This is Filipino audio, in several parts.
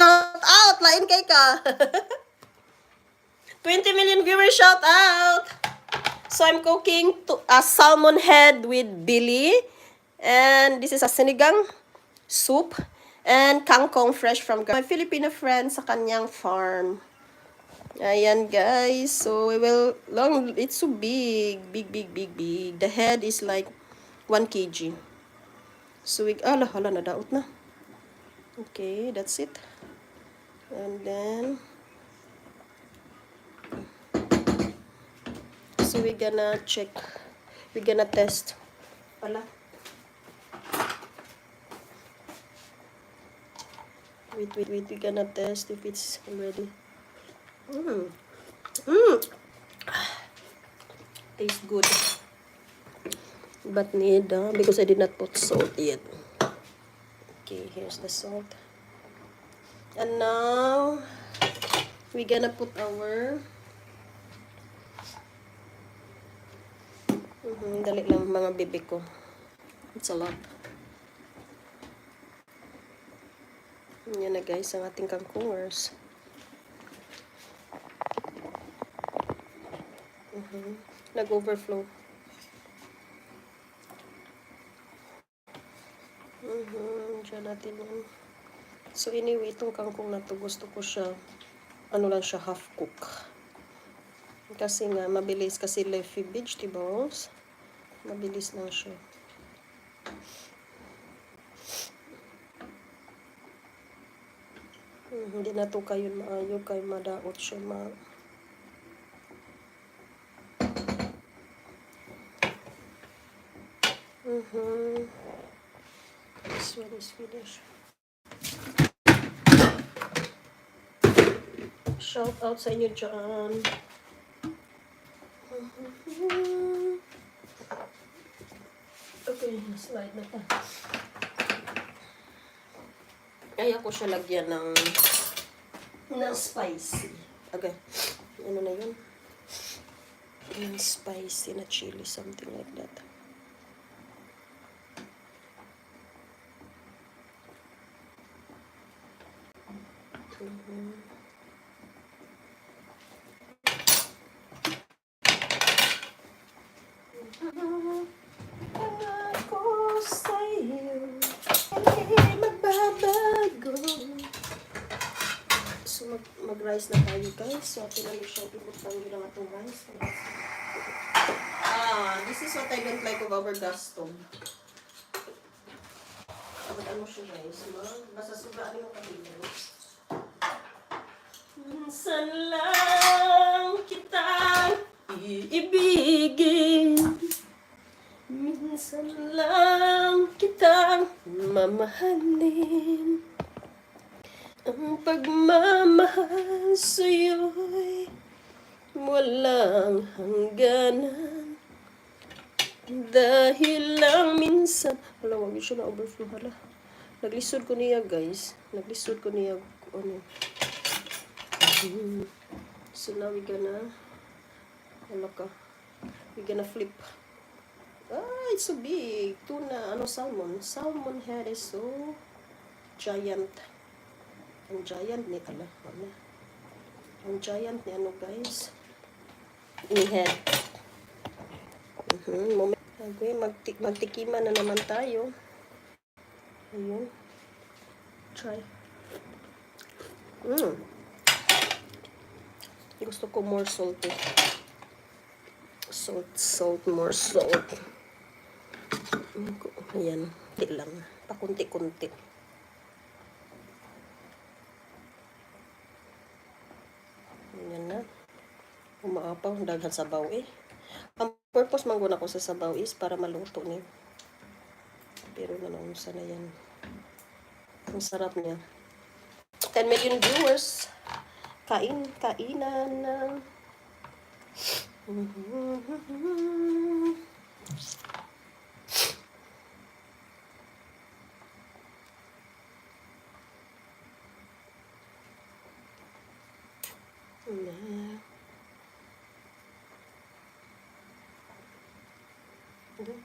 shout out! Lain kay ka. 20 million viewers, shout out! So I'm cooking a salmon head with Billy. And this is a sinigang soup. And kangkong fresh from my Filipino friend sa kanyang farm. Ayan guys. So we will, it's so big. Big. The head is like 1 kg. So we, hala, nadaot na. Okay, that's it. And then, so we're gonna check. We're gonna test. Wala. Wait. We're gonna test if it's already. Tastes good. But need, because I did not put salt yet. Okay, here's the salt. And now, we're gonna put our dali lang mga bibig ko. It's a lot. Yan na guys, ang ating kangkongers. Nag-overflow. Diyan natin yan. So anyway, itong kangkong na to, gusto ko siya, ano lang siya, half cook. Kasi nga, mabilis. Kasi leafy vegetables, mabilis lang siya. Hindi na to kayo maayo, kayo madaot siya This one is finished. Shout out sa inyo dyan. Okay, slide na ta. Kaya ko siya lagyan ng spicy. Okay. Ano na yun? Spicy na chili, something like that. Ako sa'yo ay magbabago. So mag-rice na tayo guys. So atin lang siya ibutang yun ang atong rice. This is what I don't like of our gas stove. Ano siya guys? Basta sugaan yung kapilo. Minsan lang kitang iibigin, minsan lang kitang mamahalin. Ang pagmamahal sa'yo'y walang hangganan. Dahil lang minsan, wala, wag yun siya na overflow, hala. Naglisod ko niya guys. Naglisod ko niya, ano. So now we're gonna, we're gonna flip. It's so big. Tuna, salmon. Salmon head is so giant. Ang giant ni, ang giant ni guys. Ni head. Okay, magtikiman na naman tayo. Ayun. Try. Gusto ko more salty. Salt, more salt. Ayan, di lang. Pakunti-kunti. Ayan na. Umaapaw, daghan sabaw eh. Ang purpose mangguna ko sa sabaw is para maluto niya. Pero nanaunsa na yan. Ang sarap niya. 10 million viewers. Kainan na.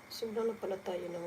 Sobrang na pala tayo ng